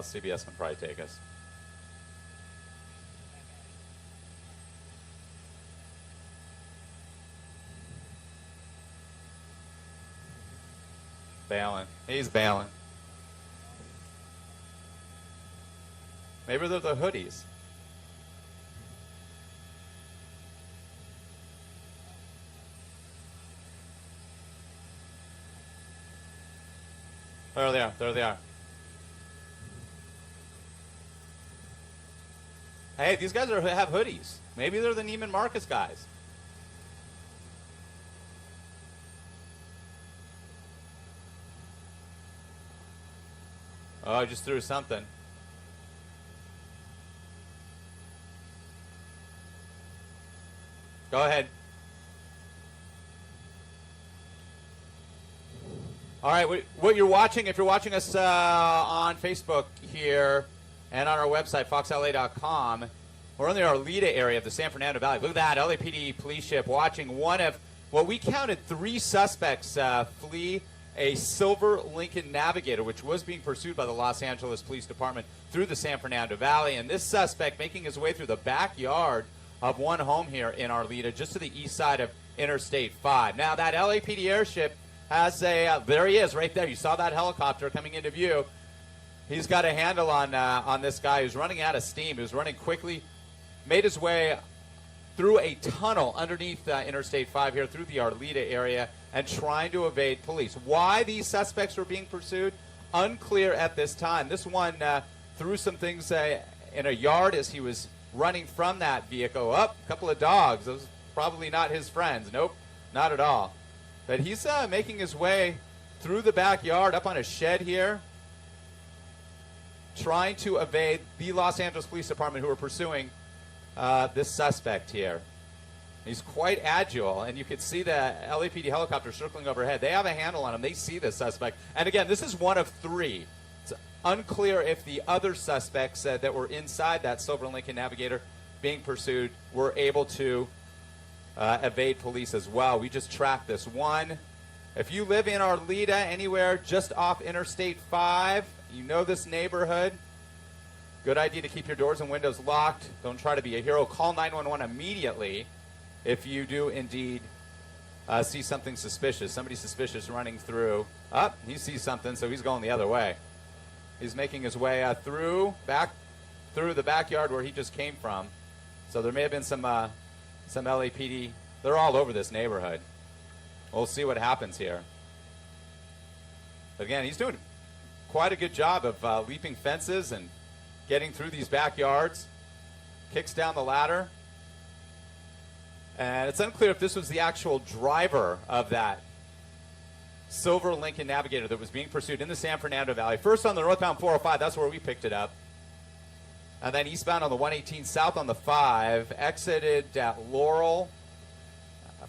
well. CBS can probably take us. Bailing. He's bailing. Maybe they're the hoodies. There they are. There they are. Hey, these guys have hoodies. Maybe they're the Neiman Marcus guys. Oh, I just threw something. Go ahead. All right, what you're watching, if you're watching us on Facebook here and on our website, foxla.com, we're in the Arleta area of the San Fernando Valley. Look at that, LAPD police ship watching one of, well, we counted 3 suspects flee a silver Lincoln Navigator, which was being pursued by the Los Angeles Police Department through the San Fernando Valley. And this suspect making his way through the backyard of one home here in Arleta, just to the east side of Interstate 5. Now, that LAPD airship has a, there he is right there. You saw that helicopter coming into view. He's got a handle on this guy who's running out of steam, who's running quickly, made his way through a tunnel underneath Interstate 5 here through the Arleta area and trying to evade police. Why these suspects were being pursued? Unclear at this time. This one threw some things in a yard as he was running from that vehicle. Up, a couple of dogs. Those probably not his friends. Nope, not at all. But he's making his way through the backyard up on a shed here, trying to evade the Los Angeles Police Department, who are pursuing this suspect here. He's quite agile, and you can see the LAPD helicopter circling overhead. They have a handle on him. They see the suspect. And again, this is one of 3. It's unclear if the other suspects that were inside that silver Lincoln Navigator being pursued were able to evade police as well. We just tracked this one. If you live in Arleta, anywhere just off Interstate 5, you know this neighborhood. Good idea to keep your doors and windows locked. Don't try to be a hero. Call 911 immediately if you do indeed see something suspicious. Somebody suspicious running through. He sees something, so he's going the other way. He's making his way through the backyard where he just came from. So there may have been some LAPD. They're all over this neighborhood. We'll see what happens here. But again, he's doing quite a good job of leaping fences and getting through these backyards. Kicks down the ladder. And it's unclear if this was the actual driver of that silver Lincoln Navigator that was being pursued in the San Fernando Valley. First on the northbound 405, that's where we picked it up. And then eastbound on the 118, south on the 5, exited at Laurel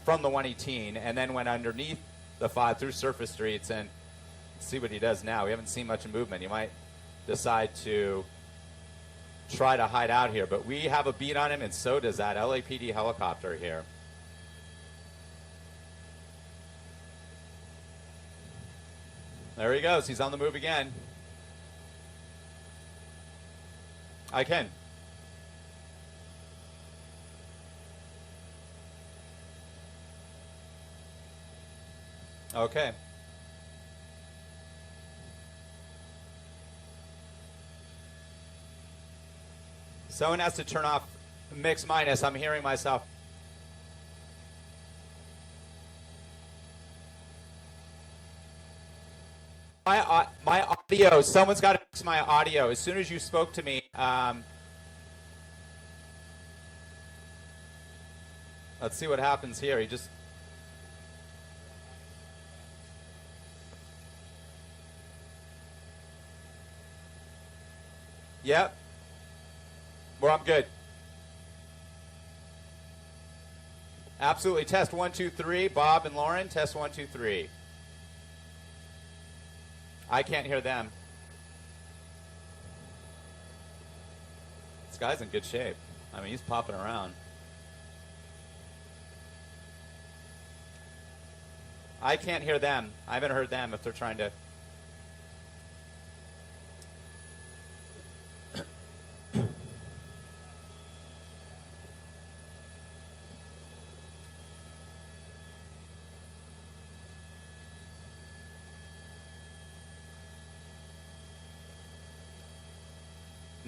from the 118, and then went underneath the 5 through surface streets. And see what he does now. We haven't seen much movement. He might decide to try to hide out here, but we have a beat on him, and so does that LAPD helicopter here. There he goes. He's on the move again. I can. Okay. Someone has to turn off mix minus. I'm hearing myself. My audio, someone's got to fix my audio. As soon as you spoke to me, let's see what happens here. He just... Yep. Well, I'm good. Absolutely. Test 1, 2, 3. Bob and Lauren, test 1, 2, 3. I can't hear them. This guy's in good shape. I mean, he's popping around. I can't hear them. I haven't heard them if they're trying to.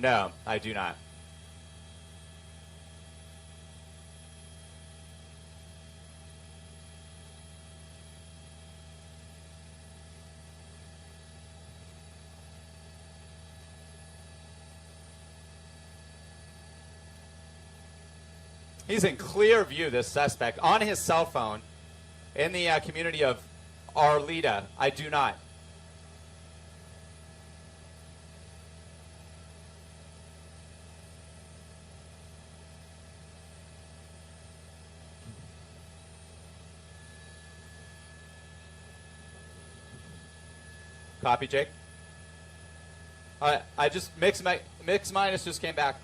No, I do not. He's in clear view, this suspect, on his cell phone in the community of Arleta. I do not. Copy, Jake. I just mix minus just came back.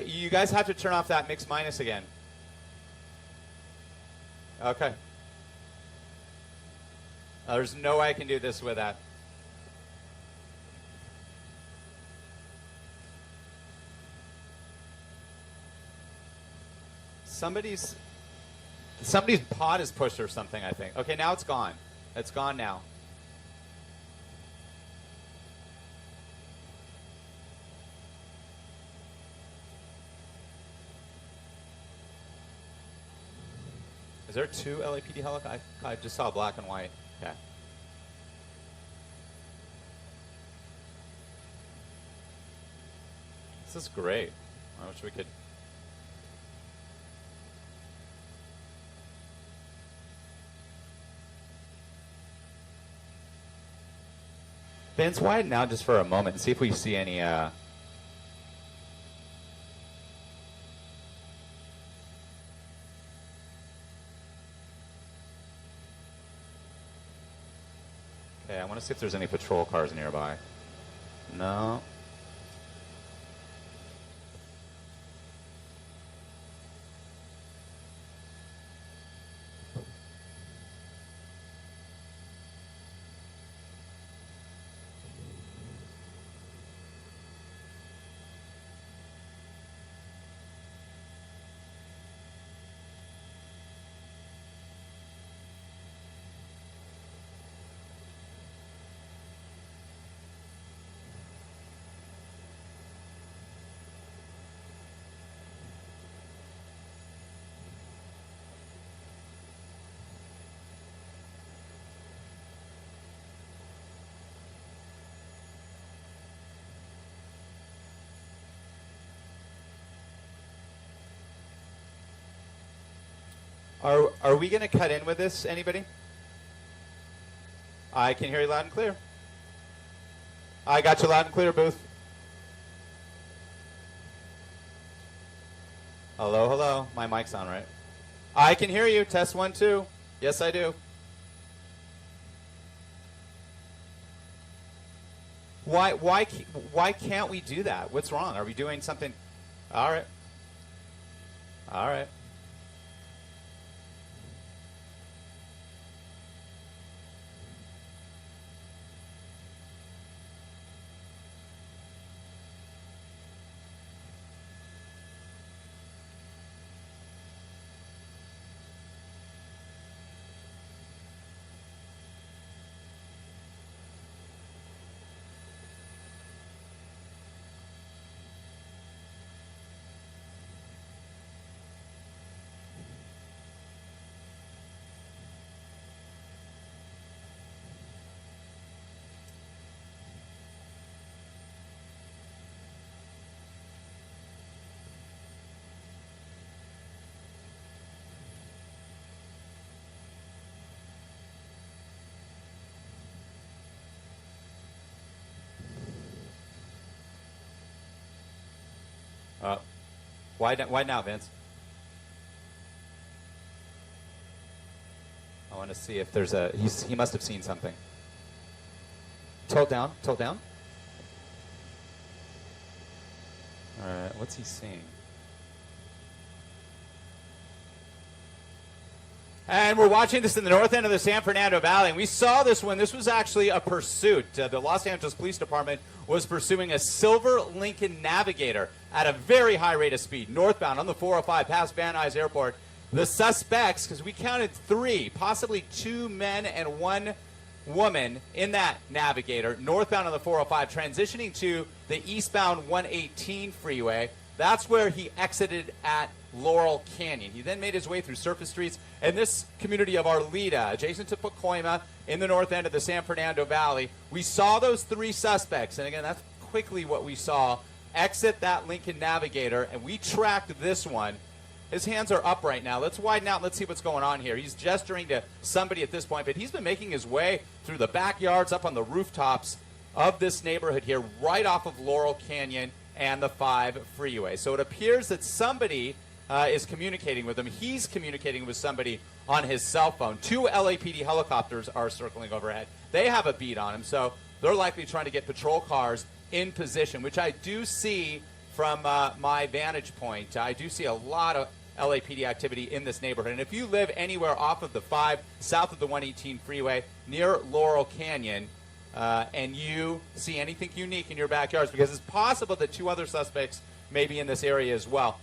You guys have to turn off that mix minus again. Okay. There's no way I can do this with that. Somebody's pod is pushed or something, I think. Okay, now it's gone. It's gone now. Is there two LAPD helicopters? I just saw black and white. Okay. This is great. I wish we could. Vince, widen out just for a moment and see if we see any. Okay, I want to see if there's any patrol cars nearby. No. Are we going to cut in with this, anybody? I can hear you loud and clear. I got you loud and clear, Booth. Hello, hello. My mic's on, right? I can hear you. Test 1, 2. Yes, I do. Why can't we do that? What's wrong? Are we doing something? All right. All right. Why now, Vince? I want to see if there's a. He must have seen something. Tilt down. Tilt down. All right. What's he seeing? And we're watching this in the north end of the San Fernando Valley. And we saw this one. This was actually a pursuit. The Los Angeles Police Department was pursuing a silver Lincoln Navigator at a very high rate of speed, northbound on the 405 past Van Nuys Airport. the suspects, because we counted 3, possibly 2 men and 1 woman in that Navigator, northbound on the 405, transitioning to the eastbound 118 freeway. That's where he exited at Laurel Canyon. He then made his way through surface streets in this community of Arleta, adjacent to Pacoima, in the north end of the San Fernando Valley. We saw those 3 suspects, and again, that's quickly what we saw, exit that Lincoln Navigator, and we tracked this one. His hands are up right now. Let's widen out and let's see what's going on here. He's gesturing to somebody at this point, but he's been making his way through the backyards, up on the rooftops of this neighborhood here, right off of Laurel Canyon and the 5 freeway. So it appears that somebody is communicating with him. He's communicating with somebody on his cell phone. 2 LAPD helicopters are circling overhead. They have a beat on him, so they're likely trying to get patrol cars in position, which I do see from my vantage point. I do see a lot of LAPD activity in this neighborhood. And if you live anywhere off of the 5, south of the 118 freeway, near Laurel Canyon, and you see anything unique in your backyards, because it's possible that 2 other suspects may be in this area as well,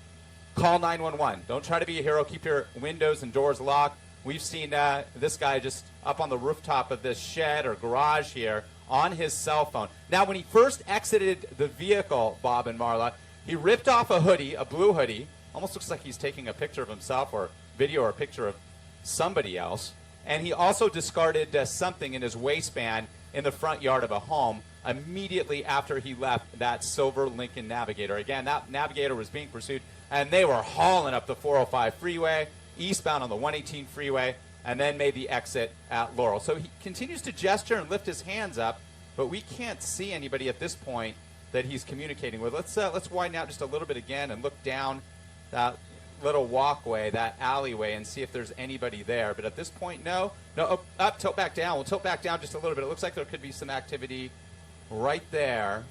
call 911. Don't try to be a hero. Keep your windows and doors locked. We've seen this guy just up on the rooftop of this shed or garage here on his cell phone. Now, when he first exited the vehicle, Bob and Marla, he ripped off a hoodie, a blue hoodie. Almost looks like he's taking a picture of himself or video or a picture of somebody else. And he also discarded something in his waistband in the front yard of a home immediately after he left that silver Lincoln Navigator. Again, that Navigator was being pursued, and they were hauling up the 405 freeway, eastbound on the 118 freeway, and then made the exit at Laurel. So he continues to gesture and lift his hands up, but we can't see anybody at this point that he's communicating with. Let's widen out just a little bit again and look down that little walkway, that alleyway, and see if there's anybody there. But at this point, no. Up, tilt back down. We'll tilt back down just a little bit. It looks like there could be some activity right there.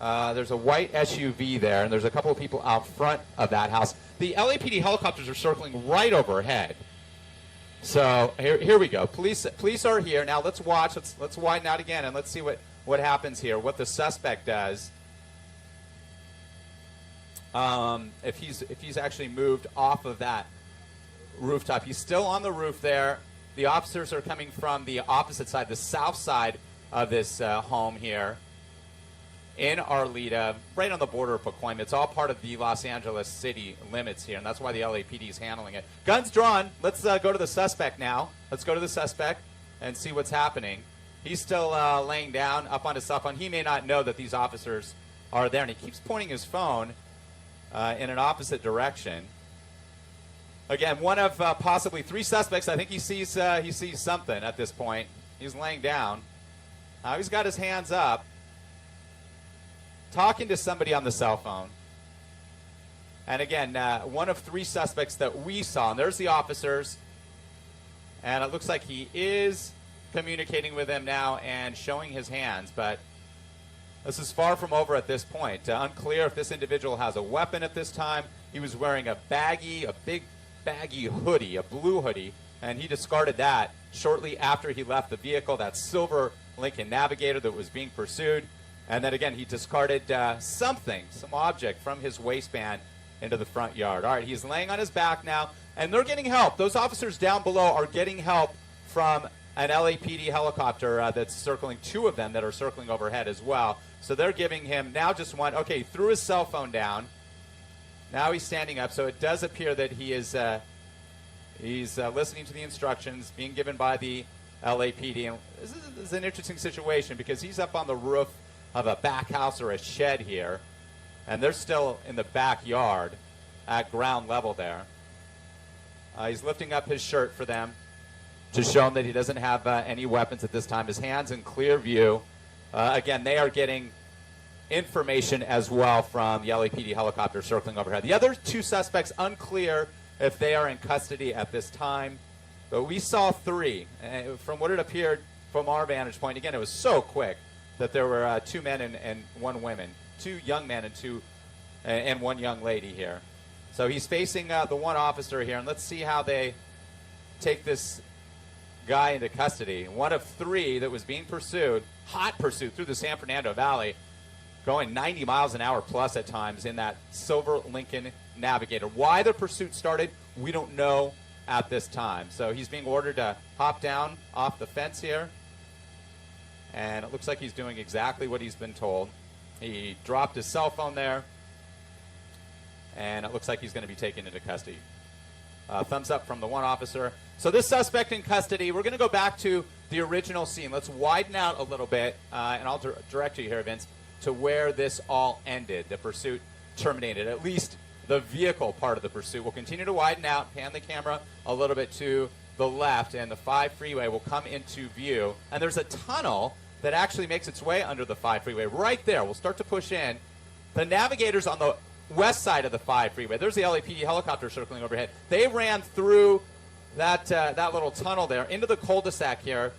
There's a white SUV there, and there's a couple of people out front of that house. The LAPD helicopters are circling right overhead. So here we go. Police are here. Now let's watch. Let's widen out again, and let's see what happens here, what the suspect does. If he's actually moved off of that rooftop. He's still on the roof there. The officers are coming from the opposite side, the south side of this home here in Arleta, right on the border of Pacoima. It's all part of the Los Angeles city limits here, and that's why the LAPD is handling it. Guns drawn. Let's go to the suspect now. Let's go to the suspect and see what's happening. He's still laying down up on his cell phone. He may not know that these officers are there, and he keeps pointing his phone in an opposite direction. Again, one of possibly 3 suspects. I think he sees something at this point. He's laying down. Now he's got his hands up, talking to somebody on the cell phone. And again, one of 3 suspects that we saw. And there's the officers. And it looks like he is communicating with them now and showing his hands. But this is far from over at this point. Unclear if this individual has a weapon at this time. He was wearing a big baggy hoodie, a blue hoodie, and he discarded that shortly after he left the vehicle, that silver Lincoln Navigator that was being pursued. And then again, he discarded some object from his waistband into the front yard. All right, he's laying on his back now, and they're getting help. Those officers down below are getting help from an LAPD helicopter that's circling, 2 of them that are circling overhead as well. So they're giving him now just one. Okay, he threw his cell phone down. Now he's standing up, so it does appear that he is listening to the instructions being given by the LAPD. And this is an interesting situation because he's up on the roof of a back house or a shed here, and they're still in the backyard at ground level there. He's lifting up his shirt for them to show him that he doesn't have any weapons at this time. His hands in clear view. Again, they are getting information as well from the LAPD helicopter circling overhead. The other 2 suspects, unclear if they are in custody at this time. But we saw 3. From what it appeared from our vantage point, again, it was so quick that there were 2 men and 1 woman, 2 young men and 1 young lady here. So he's facing the 1 officer here, and let's see how they take this guy into custody. One of 3 that was being pursued, hot pursuit through the San Fernando Valley. going 90 miles an hour plus at times in that silver Lincoln Navigator. Why the pursuit started, we don't know at this time. So he's being ordered to hop down off the fence here. And it looks like he's doing exactly what he's been told. He dropped his cell phone there. And it looks like he's going to be taken into custody. Thumbs up from the one officer. So this suspect in custody, we're going to go back to the original scene. Let's widen out a little bit, and I'll direct you here, Vince, to where this all ended. The pursuit terminated, at least the vehicle part of the pursuit. We'll continue to widen out, pan the camera a little bit to the left, and the 5 freeway will come into view. And there's a tunnel that actually makes its way under the 5 freeway right there. We'll start to push in. The Navigator's on the west side of the 5 freeway. There's the LAPD helicopter circling overhead. They ran through that little tunnel there into the cul-de-sac here.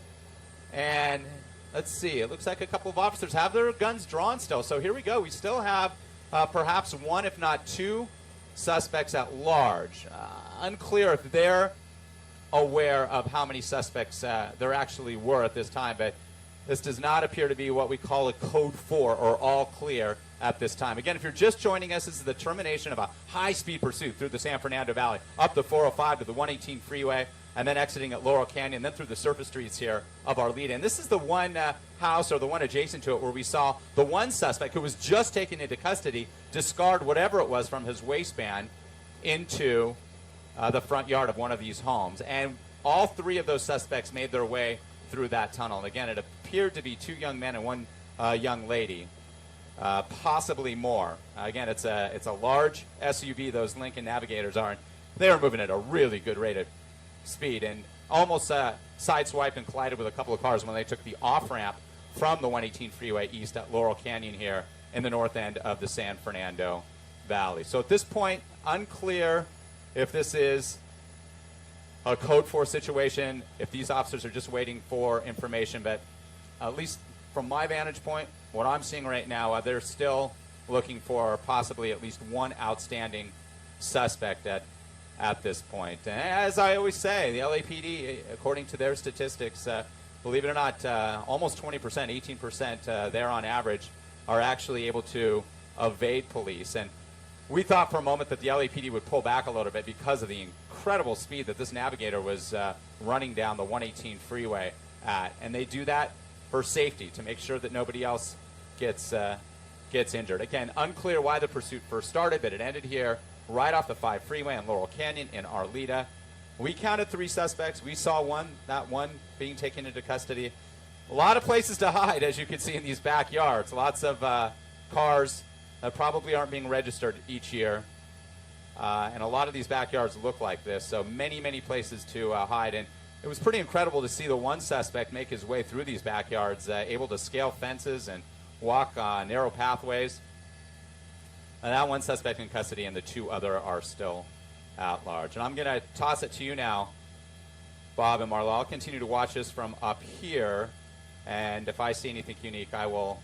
And let's see, it looks like a couple of officers have their guns drawn still. So here we go. We still have perhaps one, if not two, suspects at large. Unclear if they're aware of how many suspects there actually were at this time, but this does not appear to be what we call a code 4 or all clear at this time. Again, if you're just joining us, this is the termination of a high-speed pursuit through the San Fernando Valley, up the 405 to the 118 freeway, and then exiting at Laurel Canyon, then through the surface streets here of Arleta. And this is the one house, or the one adjacent to it, where we saw the one suspect who was just taken into custody discard whatever it was from his waistband into the front yard of one of these homes. And all 3 of those suspects made their way through that tunnel. And again, it appeared to be 2 young men and 1 young lady, possibly more. Again, it's a large SUV, those Lincoln Navigators are. And they are moving at a really good rate of speed and almost sideswiped and collided with a couple of cars when they took the off-ramp from the 118 freeway east at Laurel Canyon here in the north end of the San Fernando Valley. So at this point, unclear if this is a code 4 situation, if these officers are just waiting for information, but at least from my vantage point, what I'm seeing right now, they're still looking for possibly at least one outstanding suspect at this point. And as I always say, the LAPD, according to their statistics, believe it or not, almost 20%, 18% there on average are actually able to evade police. And we thought for a moment that the LAPD would pull back a little bit because of the incredible speed that this Navigator was running down the 118 freeway at. And they do that for safety, to make sure that nobody else gets injured. Again, unclear why the pursuit first started, but it ended here right off the 5 freeway in Laurel Canyon in Arleta. We counted 3 suspects. We saw that one being taken into custody. A lot of places to hide, as you can see in these backyards. Lots of cars that probably aren't being registered each year. And a lot of these backyards look like this, so many, many places to hide. And it was pretty incredible to see the one suspect make his way through these backyards, able to scale fences and walk narrow pathways. And that one suspect in custody, and the 2 other are still at large. And I'm going to toss it to you now, Bob and Marla. I'll continue to watch this from up here, and if I see anything unique, I will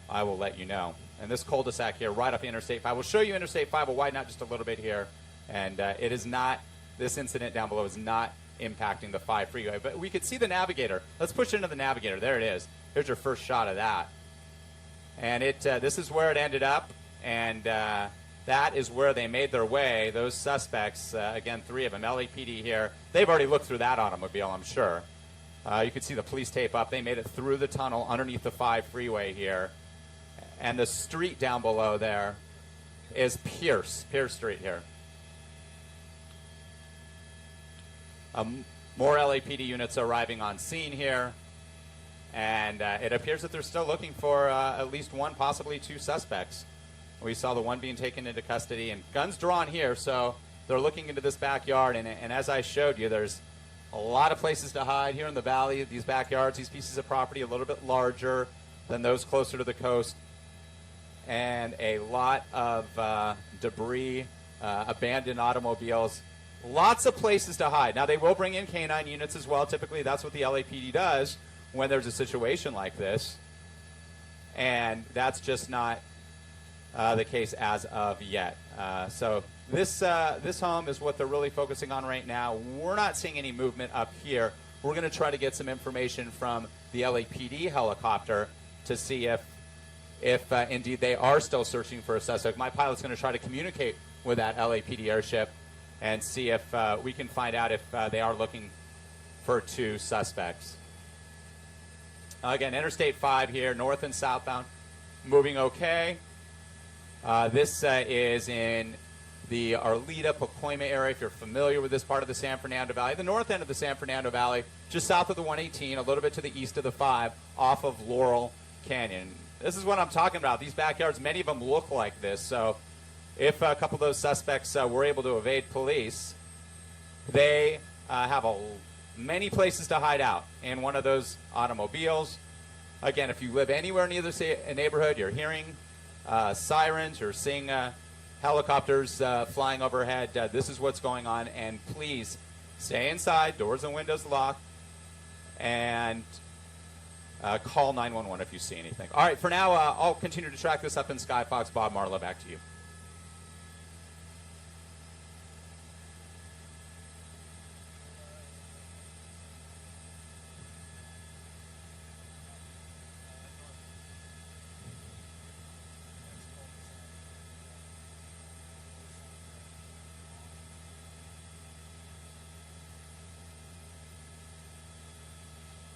let you know. And this cul-de-sac here, right off Interstate 5. We'll show you Interstate 5. We'll widen out just a little bit here, and it is not, this incident down below is not impacting the 5 freeway. But we could see the Navigator. Let's push into the Navigator. There it is. Here's your first shot of that. And this is where it ended up. And that is where they made their way. Those suspects, again, 3 of them, LAPD here, they've already looked through that automobile, I'm sure. You can see the police tape up. They made it through the tunnel underneath the 5 freeway here. And the street down below there is Pierce Street here. More LAPD units arriving on scene here. And it appears that they're still looking for at least 1, possibly 2 suspects. We saw the one being taken into custody, and guns drawn here, so they're looking into this backyard. And as I showed you, there's a lot of places to hide here in the valley. These backyards, these pieces of property, a little bit larger than those closer to the coast, and a lot of debris, abandoned automobiles, lots of places to hide. Now, they will bring in canine units as well. Typically, that's what the LAPD does when there's a situation like this, and that's just not the case as of yet. So this home is what they're really focusing on right now. We're not seeing any movement up here. We're going to try to get some information from the LAPD helicopter to see if if indeed they are still searching for a suspect. My pilot's going to try to communicate with that LAPD airship and see if we can find out if they are looking for 2 suspects. Again, Interstate 5 here, north and southbound, moving okay. This is in the Arleta, Pacoima area, if you're familiar with this part of the San Fernando Valley. The north end of the San Fernando Valley, just south of the 118, a little bit to the east of the 5, off of Laurel Canyon. This is what I'm talking about. These backyards, many of them look like this. So if a couple of those suspects were able to evade police, they have many places to hide out in one of those automobiles. Again, if you live anywhere near the neighborhood, you're hearing sirens, you're seeing helicopters flying overhead. This is what's going on, and please stay inside, doors and windows locked, and call 911 if you see anything. All right, for now, I'll continue to track this up in Skyfox. Bob Marlowe, back to you.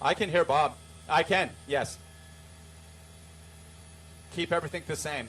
I can hear Bob. I can, yes. Keep everything the same.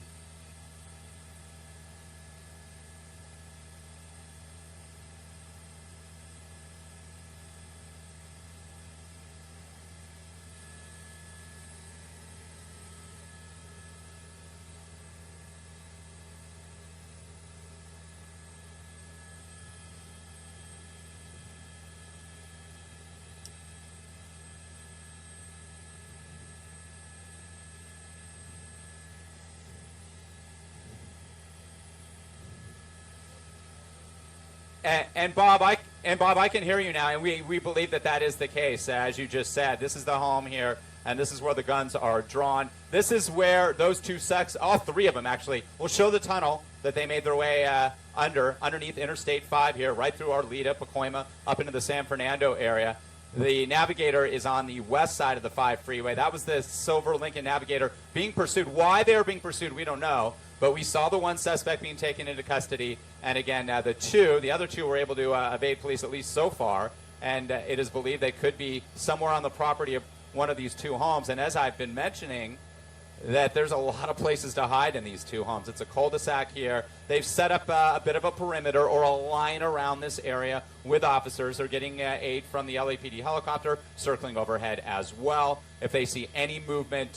And Bob, I can hear you now, and we believe that that is the case, as you just said. This is the home here, and this is where the guns are drawn. This is where those 2 all 3 of them actually, will show the tunnel that they made their way underneath Interstate 5 here, right through Arleta, Pacoima, up into the San Fernando area. The Navigator is on the west side of the 5 freeway. That was the silver Lincoln Navigator being pursued. Why they are being pursued, we don't know. But we saw the 1 suspect being taken into custody. And again, the other two were able to evade police, at least so far. And it is believed they could be somewhere on the property of one of these 2 homes. And as I've been mentioning, that there's a lot of places to hide in these 2 homes. It's a cul-de-sac here. They've set up a bit of a perimeter or a line around this area with officers. They're getting aid from the LAPD helicopter circling overhead as well. If they see any movement,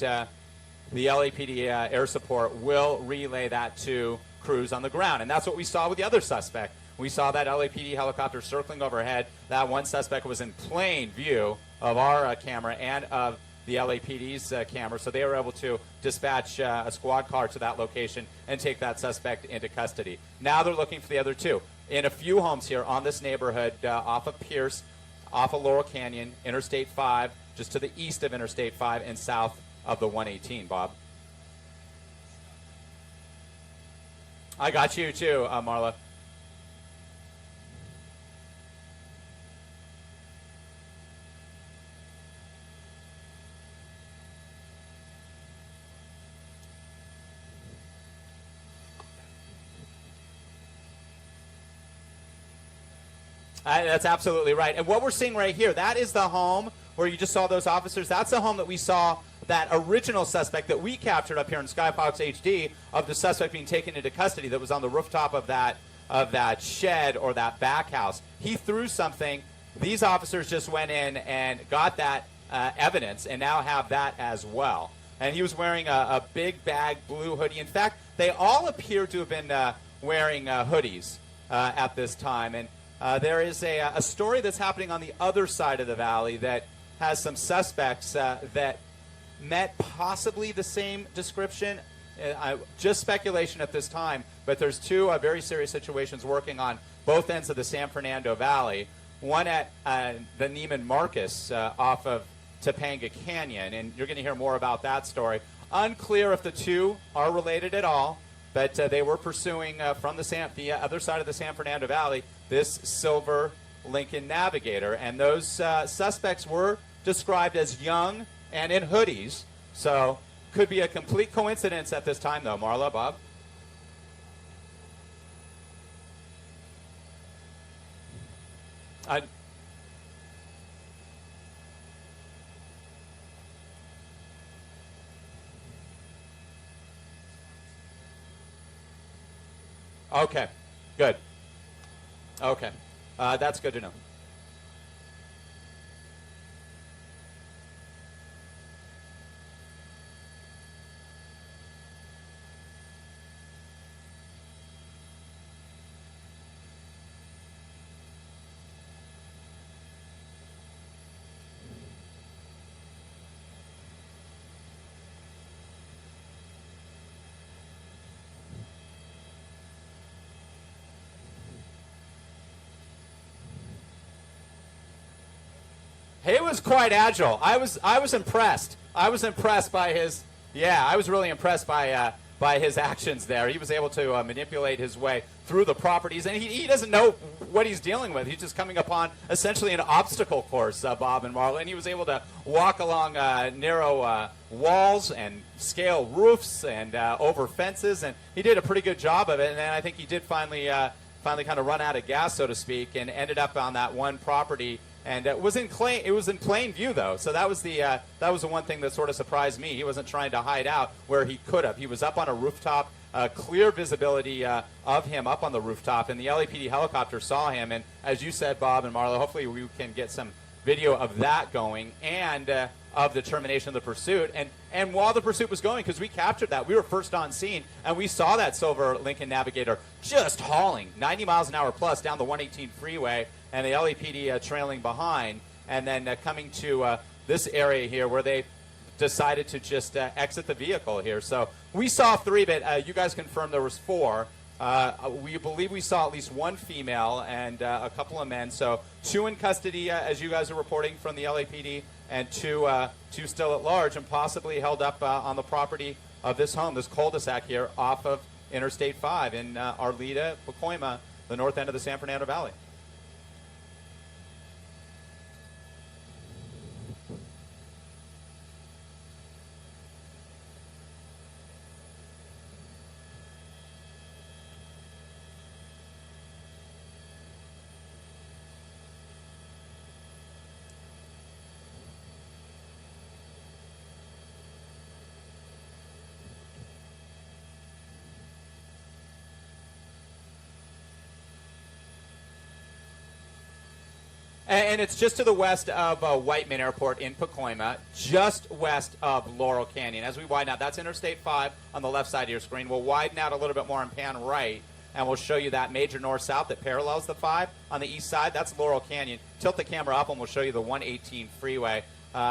the LAPD air support will relay that to crews on the ground. And that's what we saw with the other suspect. We saw that LAPD helicopter circling overhead. That 1 suspect was in plain view of our camera and of the LAPD's camera, so they were able to dispatch a squad car to that location and take that suspect into custody. Now they're looking for the other 2. In a few homes here on this neighborhood, off of Pierce, off of Laurel Canyon, Interstate 5, just to the east of Interstate 5 and south of the 118, Bob. I got you too, Marla. That's absolutely right. And what we're seeing right here, that is the home where you just saw those officers. That's the home that we saw that original suspect that we captured up here in Skyfox HD of the suspect being taken into custody that was on the rooftop of that shed or that back house. He threw something. These officers just went in and got that evidence and now have that as well. And he was wearing a big bag blue hoodie. In fact, they all appear to have been wearing hoodies at this time. And there is a story that's happening on the other side of the valley that has some suspects that met possibly the same description. Just speculation at this time, but there's 2 very serious situations working on both ends of the San Fernando Valley. One at the Neiman Marcus off of Topanga Canyon, and you're going to hear more about that story. Unclear if the 2 are related at all, but they were pursuing from the other side of the San Fernando Valley this silver Lincoln Navigator, and those suspects were described as young and in hoodies, so could be a complete coincidence at this time, though. Marla, Bob? Okay, good. Okay, that's good to know. He was quite agile. I was impressed. I was impressed by his. Yeah, I was really impressed by his actions there. He was able to manipulate his way through the properties, and he doesn't know what he's dealing with. He's just coming upon essentially an obstacle course, Bob and Marla, and he was able to walk along narrow walls and scale roofs and over fences, and he did a pretty good job of it. And then I think he did finally kind of run out of gas, so to speak, and ended up on that one property. And it was in plain view, though. So that was the one thing that sort of surprised me. He wasn't trying to hide out where he could have. He was up on a rooftop, clear visibility of him up on the rooftop, and the LAPD helicopter saw him. And as you said, Bob and Marla, hopefully we can get some video of that going and of the termination of the pursuit. And while the pursuit was going, because we captured that, we were first on scene, and we saw that silver Lincoln Navigator just hauling 90 miles an hour plus down the 118 freeway, and the LAPD trailing behind, and then coming to this area here where they decided to just exit the vehicle here. So we saw 3, but you guys confirmed there was 4. We believe we saw at least 1 female and a couple of men. So 2 in custody, as you guys are reporting from the LAPD, and 2 still at large and possibly held up on the property of this home, this cul-de-sac here off of Interstate 5 in Arleta, Pacoima, the north end of the San Fernando Valley. And it's just to the west of Whiteman Airport in Pacoima, just west of Laurel Canyon. As we widen out, that's Interstate 5 on the left side of your screen. We'll widen out a little bit more and pan right, and we'll show you that major north-south that parallels the 5 on the east side. That's Laurel Canyon. Tilt the camera up, and we'll show you the 118 freeway.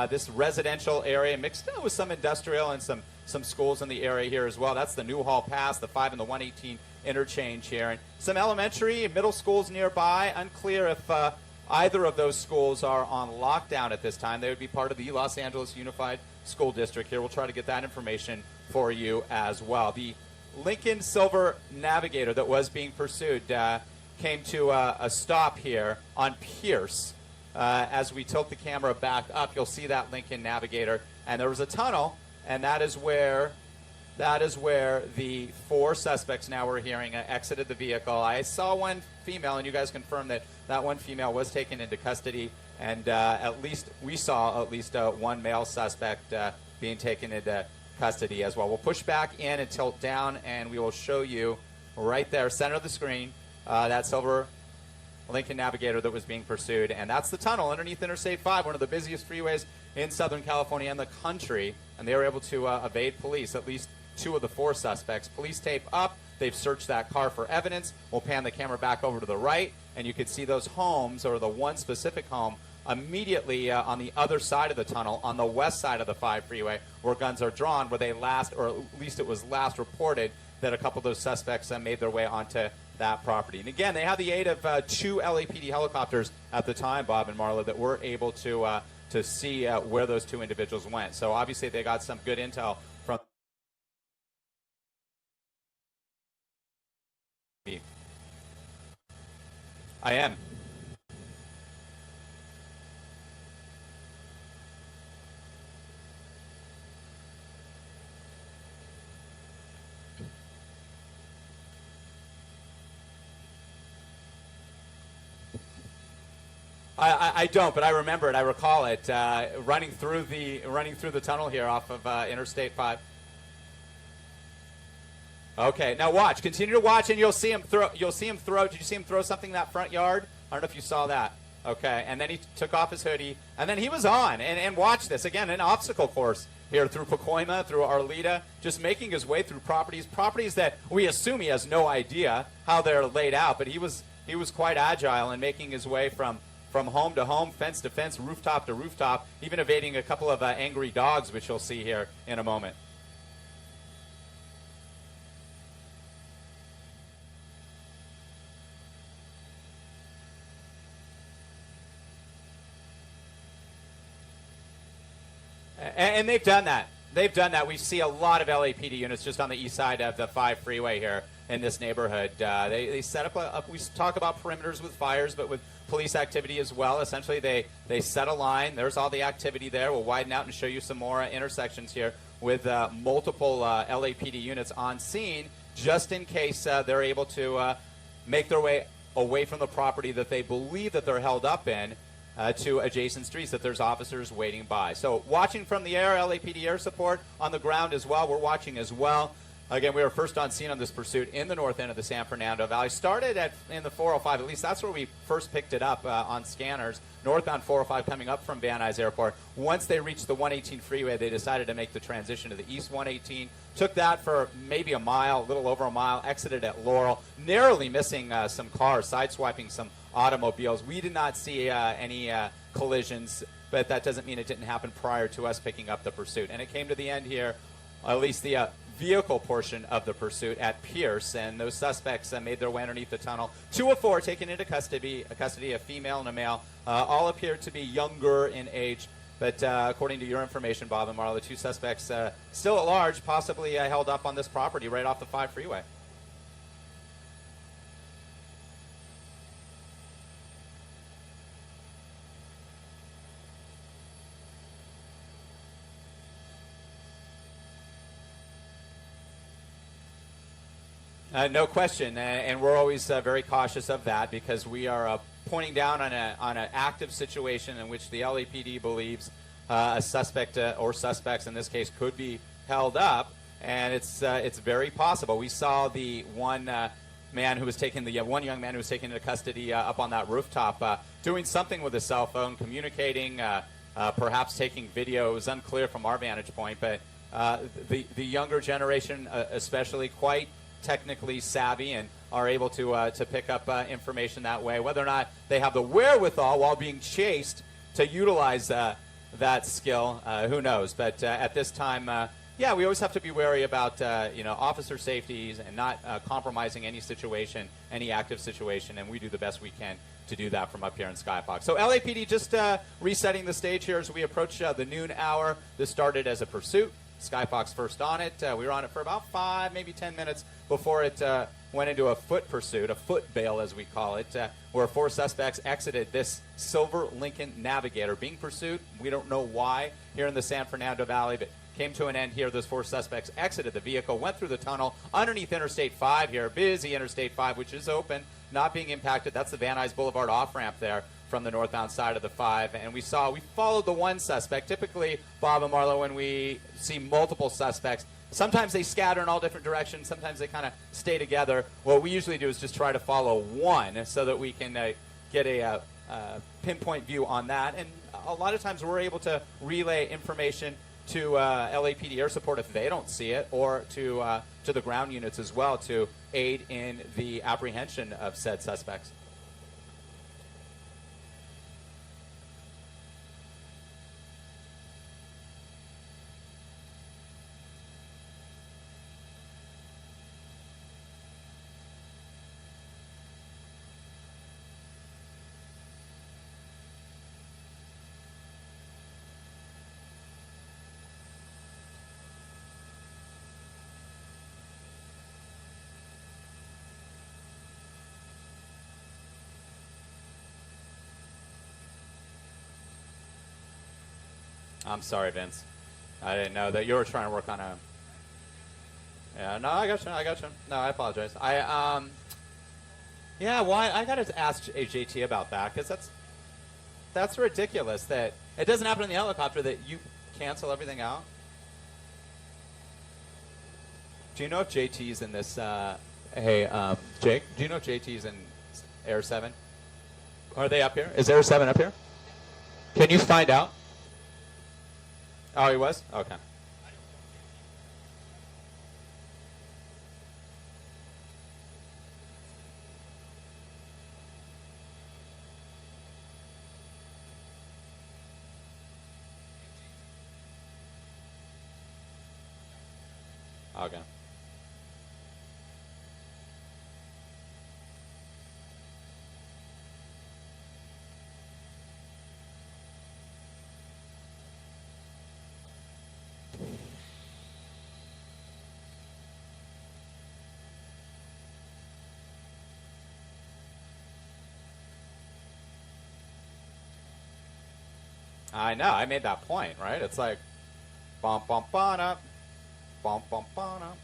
This residential area mixed in with some industrial and some schools in the area here as well. That's the Newhall Pass, the 5 and the 118 interchange here. And some elementary and middle schools nearby. Unclear if either of those schools are on lockdown at this time. They would be part of the Los Angeles Unified School District here. We'll try to get that information for you as well. The Lincoln Silver Navigator that was being pursued came to a stop here on Pierce. As we tilt the camera back up, you'll see that Lincoln Navigator. And there was a tunnel, and that is where the 4 suspects now we're hearing exited the vehicle. I saw 1 female, and you guys confirmed that 1 female was taken into custody, and we saw at least 1 male suspect being taken into custody as well. We'll push back in and tilt down, and we will show you right there, center of the screen, that silver Lincoln Navigator that was being pursued, and that's the tunnel underneath Interstate 5, one of the busiest freeways in Southern California and the country, and they were able to evade police, at least 2 of the 4 suspects. Police tape up. They've searched that car for evidence. We'll pan the camera back over to the right, and you can see those homes, or the one specific home, immediately on the other side of the tunnel, on the west side of the 5 freeway, where guns are drawn, where they last, or at least it was last reported that a couple of those suspects made their way onto that property. And again, they had the aid of 2 LAPD helicopters at the time, Bob and Marla, that were able to see where those 2 individuals went. So obviously they got some good intel from. I am. I don't, but I remember it. I recall it running through the tunnel here off of Interstate 5. Okay, now watch. Continue to watch, and you'll see him throw. You'll see him throw. Did you see him throw something in that front yard? I don't know if you saw that. Okay, and then he took off his hoodie, and then he was on. And watch this again, an obstacle course here through Pacoima, through Arleta, just making his way through properties that we assume he has no idea how they're laid out, but he was quite agile in making his way from home to home, fence to fence, rooftop to rooftop, even evading a couple of angry dogs, which you'll see here in a moment. And they've done that. They've done that. We see a lot of LAPD units just on the east side of the 5 freeway here in this neighborhood. They set up we talk about perimeters with fires, but with police activity as well. Essentially, they set a line. There's all the activity there. We'll widen out and show you some more intersections here with multiple LAPD units on scene, just in case they're able to make their way away from the property that they believe that they're held up in to adjacent streets, that there's officers waiting by. So watching from the air, LAPD air support on the ground as well. We're watching as well. Again, we were first on scene on this pursuit in the north end of the San Fernando Valley. Started in the 405, at least that's where we first picked it up on scanners. Northbound 405 coming up from Van Nuys Airport. Once they reached the 118 freeway, they decided to make the transition to the East 118. Took that for maybe a mile, a little over a mile, exited at Laurel, narrowly missing some cars, sideswiping some automobiles. We did not see any collisions, but that doesn't mean it didn't happen prior to us picking up the pursuit. And it came to the end here, at least the vehicle portion of the pursuit at Pierce, and those suspects made their way underneath the tunnel. 2 of 4 taken into custody, a female and a male. All appeared to be younger in age, but according to your information, Bob and Marla, the 2 suspects still at large, possibly held up on this property right off the 5 freeway. No question, and we're always very cautious of that because we are pointing down on an active situation in which the LAPD believes a suspect or suspects in this case could be held up, and it's very possible. We saw the one man who was taken, one young man who was taken into custody up on that rooftop, doing something with his cell phone, communicating, perhaps taking video. It was unclear from our vantage point, but the younger generation, especially, quite technically savvy and are able to pick up information that way. Whether or not they have the wherewithal while being chased to utilize that skill, who knows? But at this time, yeah, we always have to be wary about officer safety and not compromising any situation, any active situation, and we do the best we can to do that from up here in Skyfox. So LAPD just resetting the stage here as we approach the noon hour. This started as a pursuit. Skyfox first on it. We were on it for about 5, maybe 10 minutes before it went into a foot pursuit, a foot bail as we call it, where 4 suspects exited this silver Lincoln Navigator. Being pursued, we don't know why, here in the San Fernando Valley, but came to an end here. Those 4 suspects exited the vehicle, went through the tunnel underneath Interstate 5 here, busy Interstate 5, which is open, not being impacted. That's the Van Nuys Boulevard off-ramp there from the northbound side of the 5, and we followed the one suspect. Typically, Bob and Marlo, when we see multiple suspects, sometimes they scatter in all different directions, sometimes they kind of stay together. What we usually do is just try to follow one so that we can get a pinpoint view on that, and a lot of times we're able to relay information to LAPD air support if they don't see it, or to the ground units as well to aid in the apprehension of said suspects. I'm sorry, Vince. I didn't know that you were trying to work on a... Yeah, no, I got you. No, I apologize. Yeah, why? I got to ask JT about that, because That's ridiculous that it doesn't happen in the helicopter that you cancel everything out. Do you know if JT's in this? Hey, Jake, do you know if JT's in Air 7? Are they up here? Is Air 7 up here? Can you find out? Oh, he was? Okay. Okay. I know. I made that point, right? It's like, bump, bump, bump, up, bump, bump, bump, up.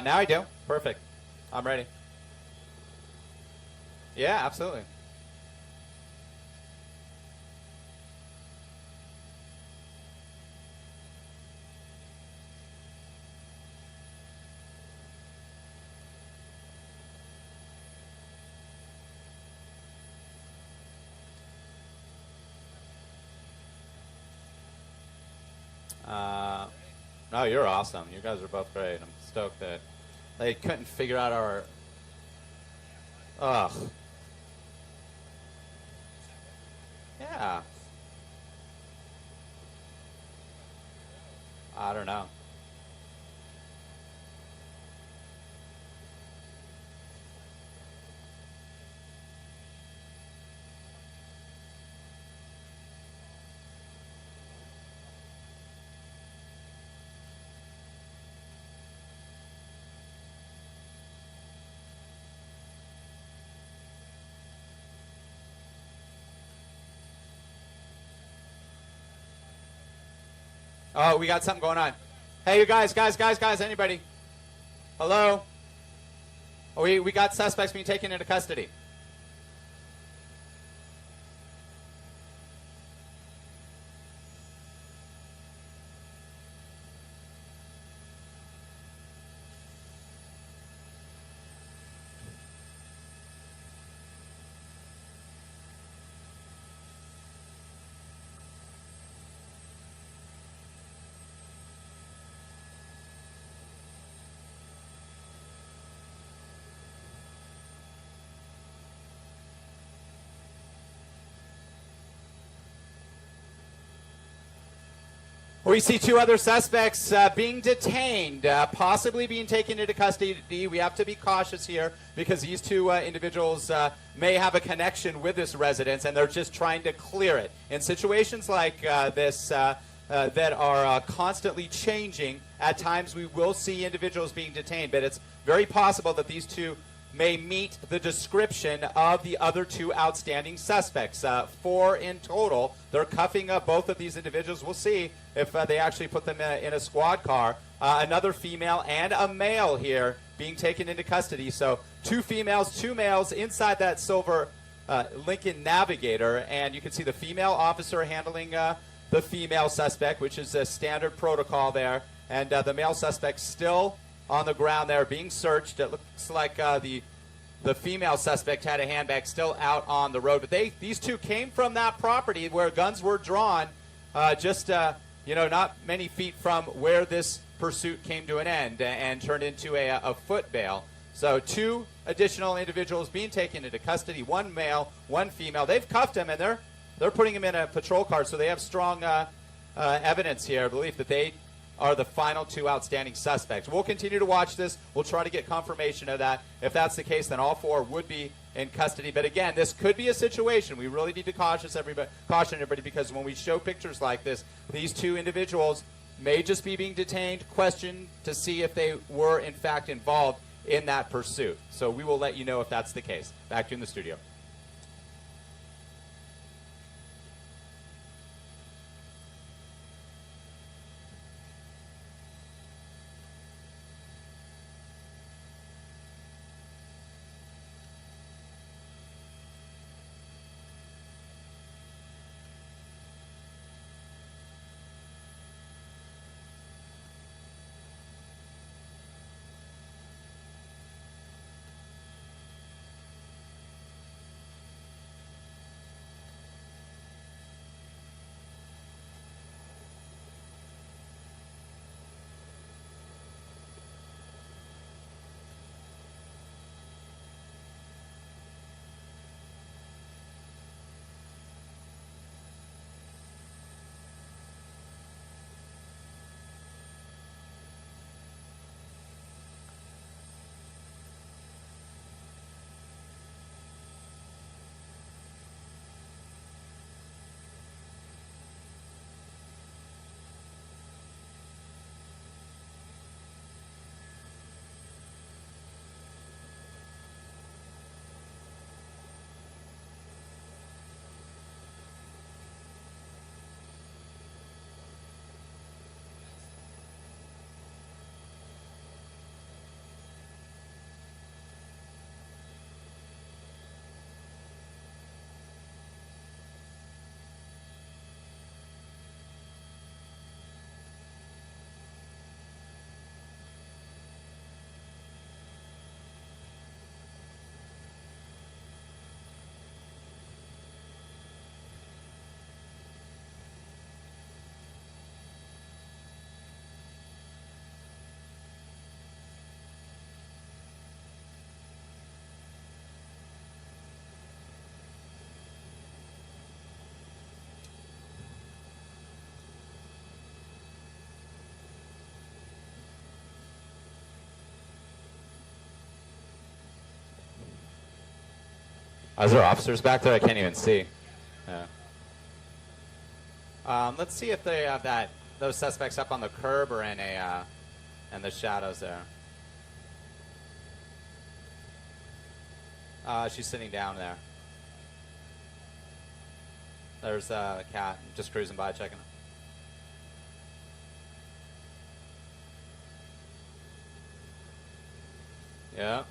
Now I do. Perfect. I'm ready. Yeah, absolutely. No, you're awesome. You guys are both great. I'm stoked that they couldn't figure out our... Ugh. Yeah. I don't know. Oh, we got something going on. Hey, you guys, anybody? Hello? Oh, we got suspects being taken into custody. We see two other suspects being detained, possibly being taken into custody. We have to be cautious here because these two individuals may have a connection with this residence, and they're just trying to clear it. In situations like this that are constantly changing, at times we will see individuals being detained, but it's very possible that these two may meet the description of the other two outstanding suspects. Four in total. They're cuffing up both of these individuals. We'll see if they actually put them in a squad car. Another female and a male here being taken into custody. So two females, two males inside that silver Lincoln Navigator. And you can see the female officer handling the female suspect, which is a standard protocol there. And the male suspect still on the ground there being searched. It looks like the female suspect had a handbag still out on the road. But these two came from that property where guns were drawn, just not many feet from where this pursuit came to an end and turned into a foot bail. So 2 additional individuals being taken into custody, 1 male, 1 female. They've cuffed him, and they're putting him in a patrol car, so they have strong evidence here, I believe, that they are the final 2 outstanding suspects. We'll continue to watch this. We'll try to get confirmation of that. If that's the case, then all 4 would be in custody. But again, this could be a situation. We really need to caution everybody, because when we show pictures like this, these 2 individuals may just be being detained, questioned to see if they were in fact involved in that pursuit. So we will let you know if that's the case. Back to you in the studio. Is there officers back there? I can't even see. Yeah. Let's see if they have those suspects up on the curb or in the shadows there. She's sitting down there. There's a cat just cruising by, checking. Yeah.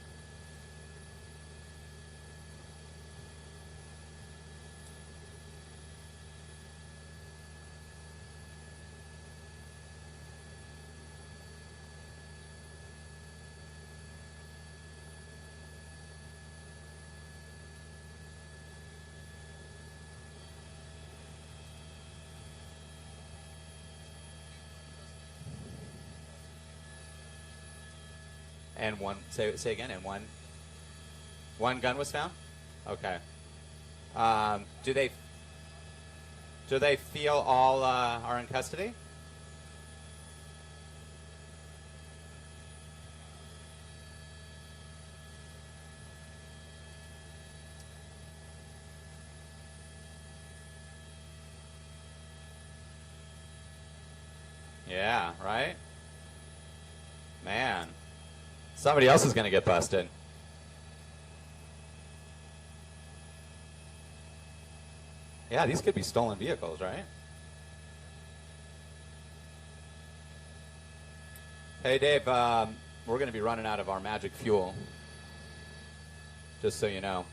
And say again, and one gun was found? Okay. Do they feel all are in custody? Yeah, right? Man. Somebody else is going to get busted. Yeah, these could be stolen vehicles, right? Hey, Dave, we're going to be running out of our magic fuel. Just so you know.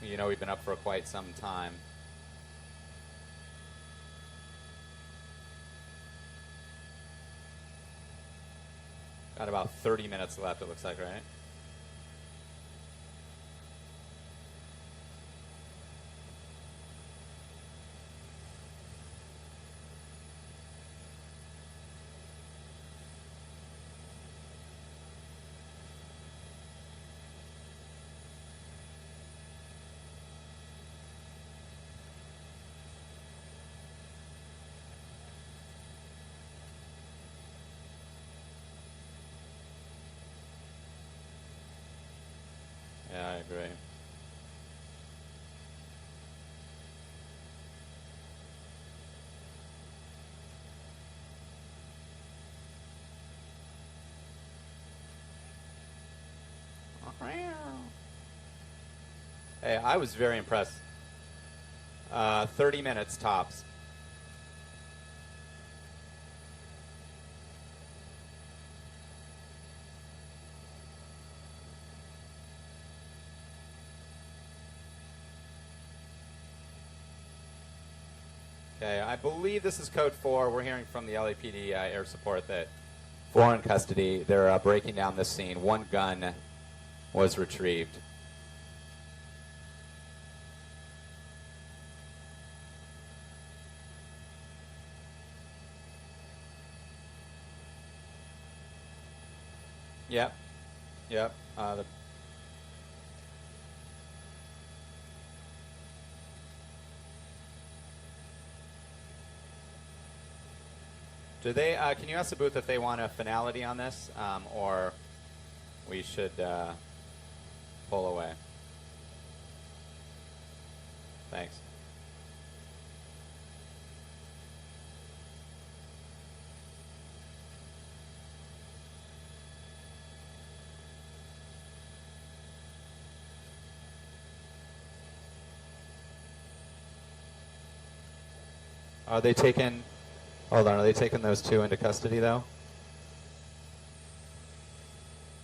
You know we've been up for quite some time. Got about 30 minutes left, it looks like, right? Yeah, I agree. Hey, I was very impressed. 30 minutes tops. Okay, I believe this is code 4. We're hearing from the LAPD air support that 4 in custody. They're breaking down this scene. 1 gun was retrieved. Yep. Yep. Do they? Can you ask the booth if they want a finality on this, or we should pull away? Thanks. Are they taking? Hold on, are they taking those 2 into custody, though?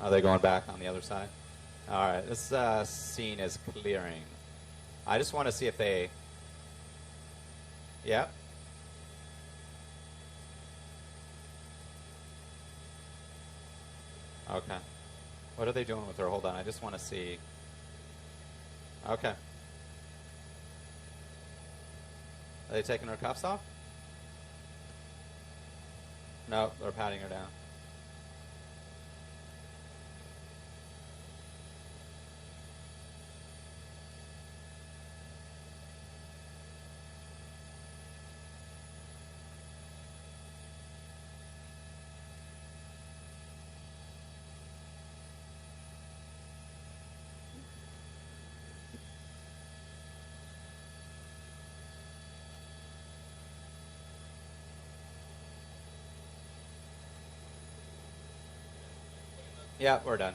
Are they going back on the other side? All right, this scene is clearing. I just want to see if they... Yeah? Okay. What are they doing with her? Hold on, I just want to see. Okay. Are they taking her cuffs off? No, they're patting her down. Yeah, we're done.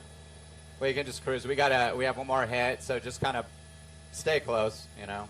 We can just cruise. We have one more hit, so just kind of stay close, you know.